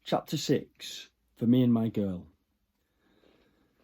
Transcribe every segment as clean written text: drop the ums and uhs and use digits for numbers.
Chapter 6. For Me and My Girl.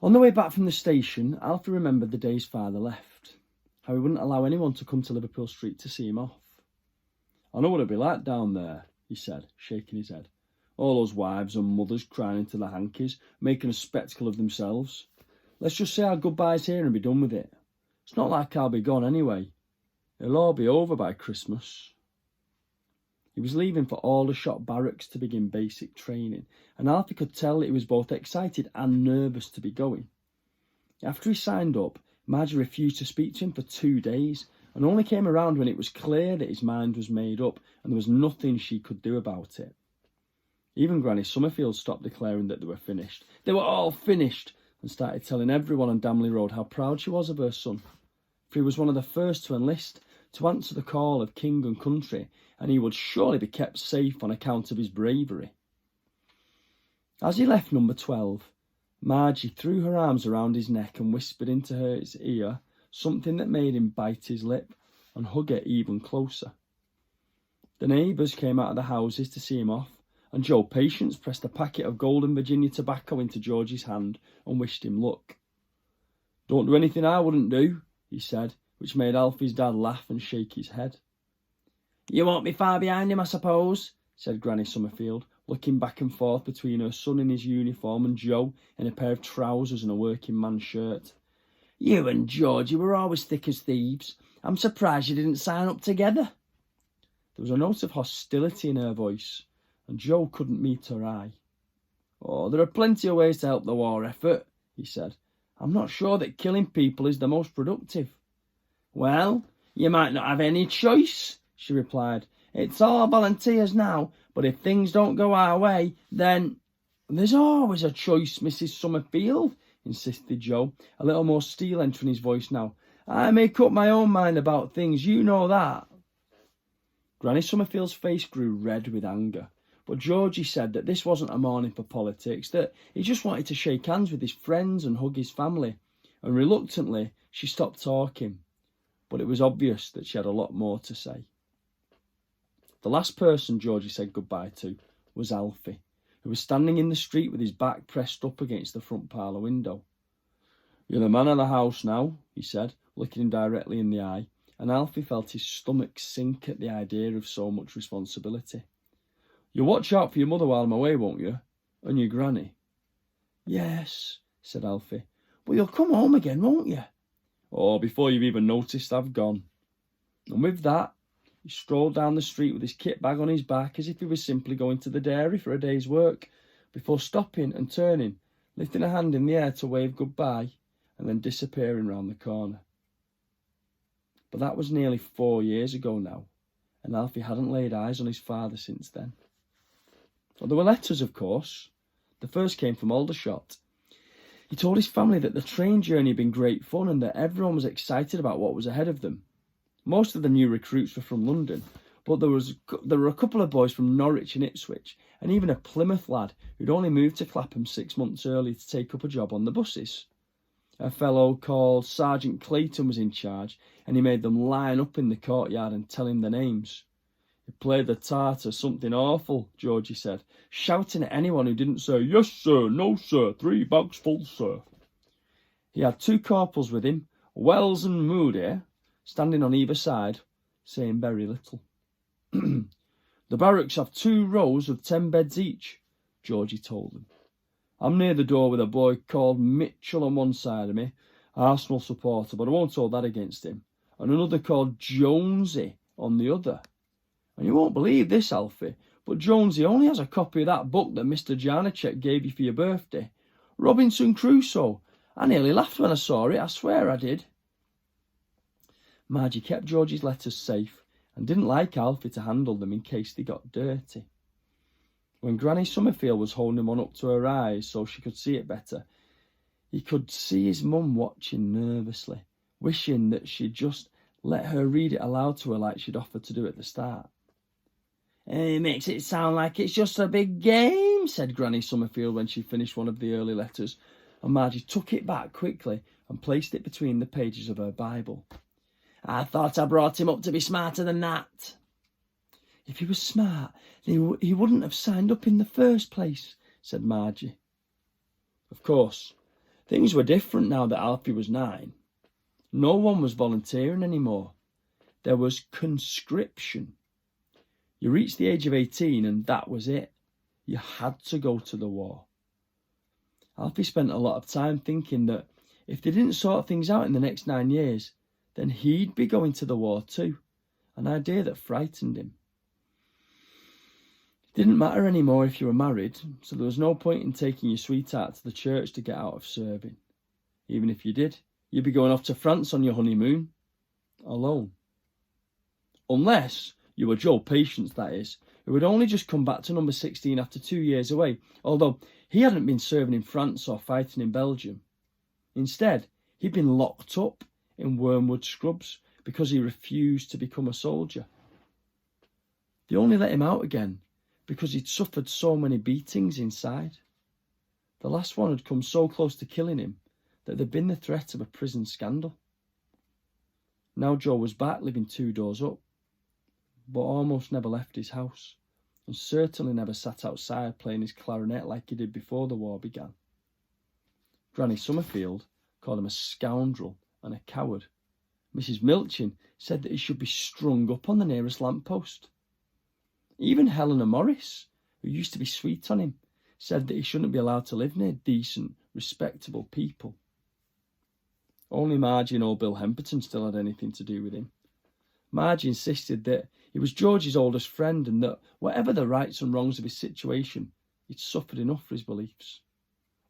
On the way back from the station, Alfie remembered the day his father left. How he wouldn't allow anyone to come to Liverpool Street to see him off. "I know what it'd be like down there," he said, shaking his head. "All those wives and mothers crying into their hankies, making a spectacle of themselves. Let's just say our goodbyes here and be done with it. It's not like I'll be gone anyway. It'll all be over by Christmas." He was leaving for Aldershot Barracks to begin basic training, and Alfie could tell that he was both excited and nervous to be going. After he signed up, Margie refused to speak to him for 2 days, and only came around when it was clear that his mind was made up and there was nothing she could do about it. Even Granny Summerfield stopped declaring that they were finished. They were all finished, and started telling everyone on Damley Road how proud she was of her son, for he was one of the first to enlist, to answer the call of king and country, and he would surely be kept safe on account of his bravery. As he left number 12, Margie threw her arms around his neck and whispered into his ear something that made him bite his lip and hug her even closer. The neighbours came out of the houses to see him off, and Joe Patience pressed a packet of Golden Virginia tobacco into Georgie's hand and wished him luck. "Don't do anything I wouldn't do," he said, which made Alfie's dad laugh and shake his head. "You won't be far behind him, I suppose," said Granny Summerfield, looking back and forth between her son in his uniform and Joe in a pair of trousers and a working man's shirt. "You and Georgie were always thick as thieves. I'm surprised you didn't sign up together." There was a note of hostility in her voice, and Joe couldn't meet her eye. "Oh, there are plenty of ways to help the war effort," he said. "I'm not sure that killing people is the most productive." "Well, you might not have any choice," she replied. "It's all volunteers now, but if things don't go our way, then—" "There's always a choice, Mrs. Summerfield," insisted Joe, a little more steel entering his voice now. "I make up my own mind about things, you know that." Granny Summerfield's face grew red with anger, but Georgie said that this wasn't a morning for politics, that he just wanted to shake hands with his friends and hug his family, and reluctantly she stopped talking, but it was obvious that she had a lot more to say. The last person Georgie said goodbye to was Alfie, who was standing in the street with his back pressed up against the front parlour window. "You're the man of the house now," he said, looking him directly in the eye, and Alfie felt his stomach sink at the idea of so much responsibility. "You'll watch out for your mother while I'm away, won't you? And your granny?" "Yes," said Alfie. "But you'll come home again, won't you?" "Oh, before you've even noticed I've gone." And with that, he strolled down the street with his kit bag on his back as if he was simply going to the dairy for a day's work, before stopping and turning, lifting a hand in the air to wave goodbye, and then disappearing round the corner. But that was nearly 4 years ago now, and Alfie hadn't laid eyes on his father since then. Well, there were letters, of course. The first came from Aldershot. He told his family that the train journey had been great fun and that everyone was excited about what was ahead of them. Most of the new recruits were from London, but there were a couple of boys from Norwich and Ipswich, and even a Plymouth lad who'd only moved to Clapham 6 months earlier to take up a job on the buses. A fellow called Sergeant Clayton was in charge, and he made them line up in the courtyard and tell him their names. He played the Tartar something awful, Georgie said, shouting at anyone who didn't say, "Yes, sir, no, sir, 3 bags full, sir." He had 2 corporals with him, Wells and Moody, standing on either side, saying very little. "The barracks have 2 rows of 10 beds each," Georgie told them. "I'm near the door with a boy called Mitchell on one side of me, Arsenal supporter, but I won't hold that against him, and another called Jonesy on the other. And you won't believe this, Alfie, but Jonesy only has a copy of that book that Mr. Janacek gave you for your birthday, Robinson Crusoe. I nearly laughed when I saw it, I swear I did." Margie kept Georgie's letters safe and didn't like Alfie to handle them in case they got dirty. When Granny Summerfield was holding one up to her eyes so she could see it better, he could see his mum watching nervously, wishing that she'd just let her read it aloud to her like she'd offered to do at the start. "It makes it sound like it's just a big game," said Granny Summerfield when she finished one of the early letters, and Margie took it back quickly and placed it between the pages of her Bible. "I thought I brought him up to be smarter than that." If he was smart, then he wouldn't have signed up in the first place, said Margie. Of course, things were different now that Alfie was 9. No one was volunteering anymore. There was conscription. You reached the age of 18 and that was it. You had to go to the war. Alfie spent a lot of time thinking that if they didn't sort things out in the next 9 years, then he'd be going to the war too, an idea that frightened him. It didn't matter anymore if you were married, so there was no point in taking your sweetheart to the church to get out of serving. Even if you did, you'd be going off to France on your honeymoon, alone. Unless you were Joe Patience, that is, who had only just come back to number 16 after 2 years away, although he hadn't been serving in France or fighting in Belgium. Instead, he'd been locked up in Wormwood Scrubs because he refused to become a soldier. They only let him out again because he'd suffered so many beatings inside. The last one had come so close to killing him that there'd been the threat of a prison scandal. Now Joe was back living 2 doors up, but almost never left his house, and certainly never sat outside playing his clarinet like he did before the war began. Granny Summerfield called him a scoundrel and a coward. Mrs. Milchin said that he should be strung up on the nearest lamppost. Even Helena Morris, who used to be sweet on him, said that he shouldn't be allowed to live near decent, respectable people. Only Margie and old Bill Hemperton still had anything to do with him. Margie insisted that he was George's oldest friend and that whatever the rights and wrongs of his situation, he'd suffered enough for his beliefs.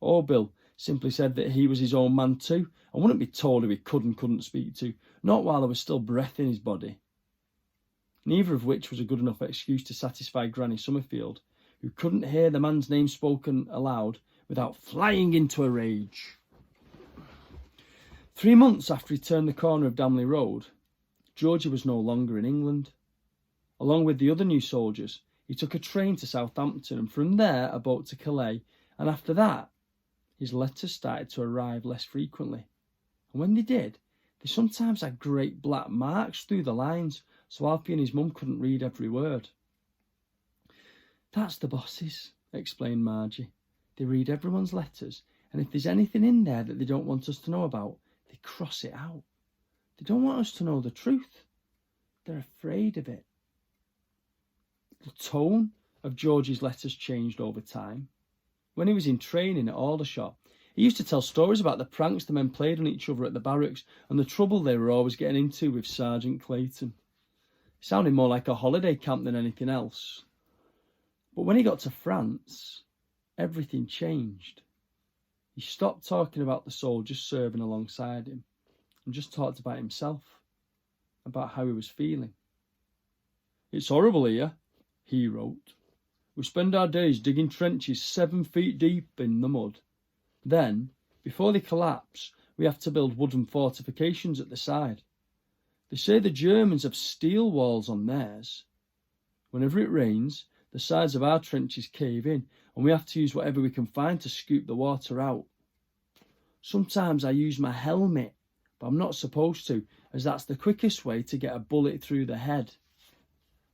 Old Bill simply said that he was his own man too and wouldn't be told who he could and couldn't speak to, not while there was still breath in his body. Neither of which was a good enough excuse to satisfy Granny Summerfield, who couldn't hear the man's name spoken aloud without flying into a rage. 3 months after he turned the corner of Damley Road, Georgie was no longer in England. Along with the other new soldiers, he took a train to Southampton and from there a boat to Calais, and after that, his letters started to arrive less frequently. And when they did, they sometimes had great black marks through the lines, so Alfie and his mum couldn't read every word. That's the bosses, explained Margie. They read everyone's letters, and if there's anything in there that they don't want us to know about, they cross it out. They don't want us to know the truth. They're afraid of it. The tone of George's letters changed over time. When he was in training at Aldershot, he used to tell stories about the pranks the men played on each other at the barracks and the trouble they were always getting into with Sergeant Clayton. It sounded more like a holiday camp than anything else. But when he got to France, everything changed. He stopped talking about the soldiers serving alongside him and just talked about himself, about how he was feeling. It's horrible here, he wrote. We spend our days digging trenches 7 feet deep in the mud. Then, before they collapse, we have to build wooden fortifications at the side. They say the Germans have steel walls on theirs. Whenever it rains, the sides of our trenches cave in, and we have to use whatever we can find to scoop the water out. Sometimes I use my helmet, but I'm not supposed to, as that's the quickest way to get a bullet through the head.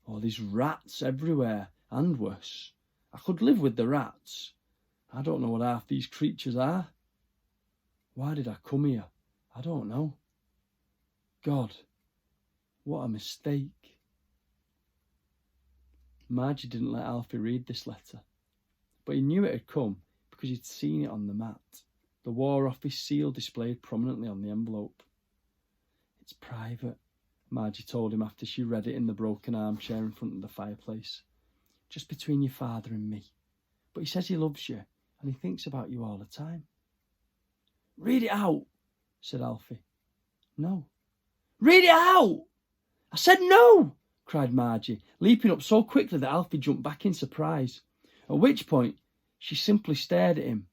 Oh, there's rats everywhere, and worse. I could live with the rats. I don't know what half these creatures are. Why did I come here? I don't know. God, what a mistake. Margie didn't let Alfie read this letter, but he knew it had come because he'd seen it on the mat, the War Office seal displayed prominently on the envelope. It's private, Margie told him after she read it in the broken armchair in front of the fireplace. Just between your father and me. But he says he loves you and he thinks about you all the time. Read it out, said Alfie. No. Read it out! I said no, cried Margie, leaping up so quickly that Alfie jumped back in surprise, at which point she simply stared at him,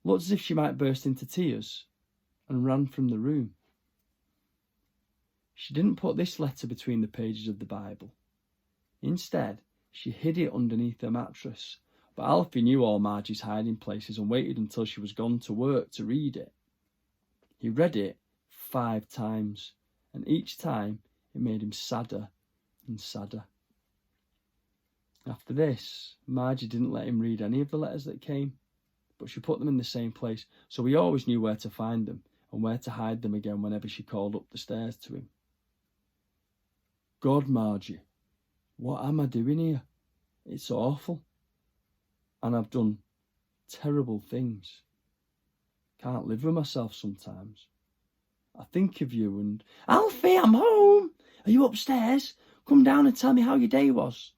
looked as if she might burst into tears, and ran from the room. She didn't put this letter between the pages of the Bible. Instead, she hid it underneath her mattress, but Alfie knew all Margie's hiding places and waited until she was gone to work to read it. He read it 5 times, and each time it made him sadder and sadder. After this, Margie didn't let him read any of the letters that came, but she put them in the same place, so he always knew where to find them and where to hide them again whenever she called up the stairs to him. God, Margie, what am I doing here? It's awful. And I've done terrible things. Can't live with myself sometimes. I think of you and... Alfie, I'm home! Are you upstairs? Come down and tell me how your day was.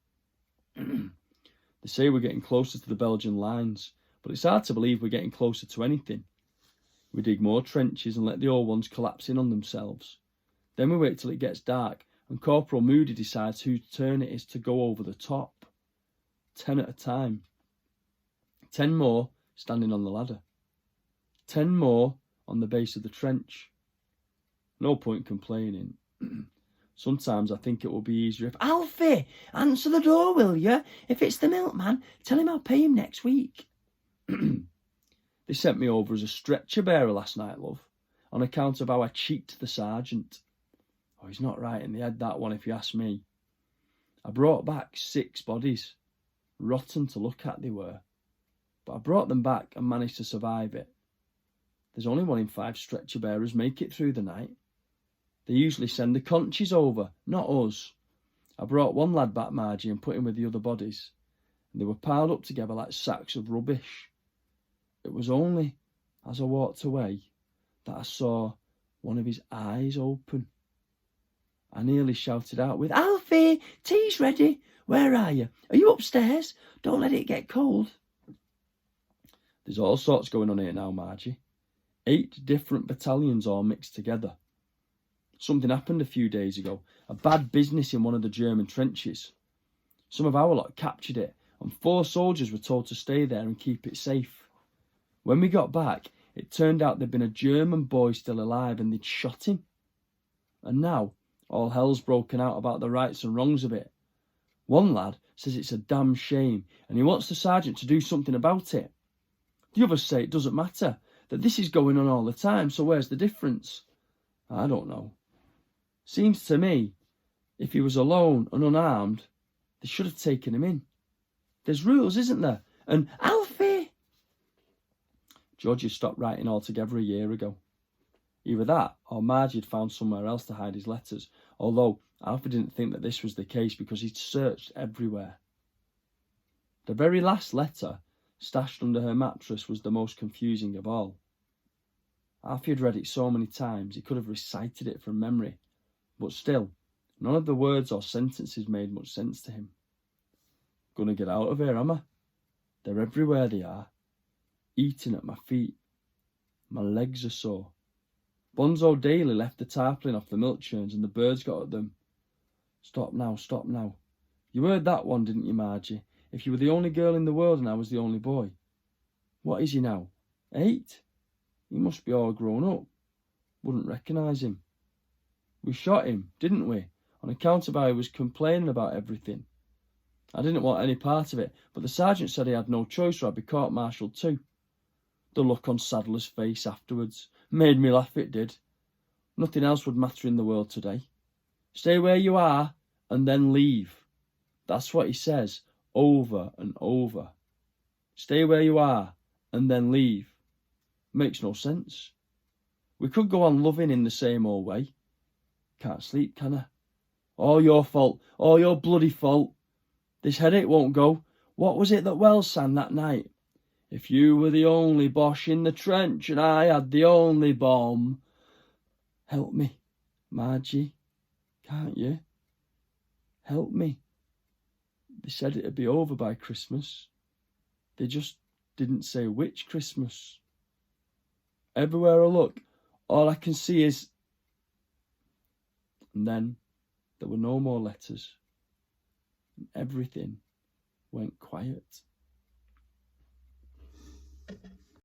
They say we're getting closer to the Belgian lines, but it's hard to believe we're getting closer to anything. We dig more trenches and let the old ones collapse in on themselves. Then we wait till it gets dark and Corporal Moody decides whose turn it is to go over the top. 10 at a time. 10 more standing on the ladder. 10 more on the base of the trench. No point complaining. Sometimes I think it will be easier if... Alfie, answer the door, will you? If it's the milkman, tell him I'll pay him next week. They sent me over as a stretcher bearer last night, love, on account of how I cheeked the sergeant. Oh, he's not right in the head, that one, if you ask me. I brought back 6 bodies. Rotten to look at they were. But I brought them back and managed to survive it. There's only 1 in 5 stretcher bearers make it through the night. They usually send the conchies over, not us. I brought 1 lad back, Margie, and put him with the other bodies. And they were piled up together like sacks of rubbish. It was only as I walked away that I saw one of his eyes open. I nearly shouted out with, Alfie, tea's ready. Where are you? Are you upstairs? Don't let it get cold. There's all sorts going on here now, Margie. 8 different battalions all mixed together. Something happened a few days ago. A bad business in one of the German trenches. Some of our lot captured it, and 4 soldiers were told to stay there and keep it safe. When we got back, it turned out there'd been a German boy still alive and they'd shot him. And now, all hell's broken out about the rights and wrongs of it. One lad says it's a damn shame, and he wants the sergeant to do something about it. The others say it doesn't matter, that this is going on all the time, so where's the difference? I don't know. Seems to me, if he was alone and unarmed, they should have taken him in. There's rules, isn't there? And Alfie! Georgie stopped writing altogether a year ago. Either that, or Margie had found somewhere else to hide his letters, although Alfie didn't think that this was the case because he'd searched everywhere. The very last letter, stashed under her mattress, was the most confusing of all. Alfie had read it so many times he could have recited it from memory, but still, none of the words or sentences made much sense to him. Gonna get out of here, am I? They're everywhere, they are. Eating at my feet. My legs are sore. Bonzo Daly left the tarpaulin off the milk churns and the birds got at them. Stop now, stop now. You heard that one, didn't you, Margie? If you were the only girl in the world and I was the only boy. What is he now? 8? He must be all grown up. Wouldn't recognise him. We shot him, didn't we? On account of how he was complaining about everything. I didn't want any part of it, but the sergeant said he had no choice or I'd be court-martialed too. The look on Sadler's face afterwards made me laugh, it did. Nothing else would matter in the world today. Stay where you are and then leave. That's what he says over and over. Stay where you are and then leave. Makes no sense. We could go on loving in the same old way. Can't sleep, can I? All your fault. All your bloody fault. This headache won't go. What was it that Wells sang that night? If you were the only Boche in the trench and I had the only bomb. Help me, Margie. Can't you? Help me. They said it'd be over by Christmas. They just didn't say which Christmas. Everywhere I look, all I can see is... And then there were no more letters. And everything went quiet.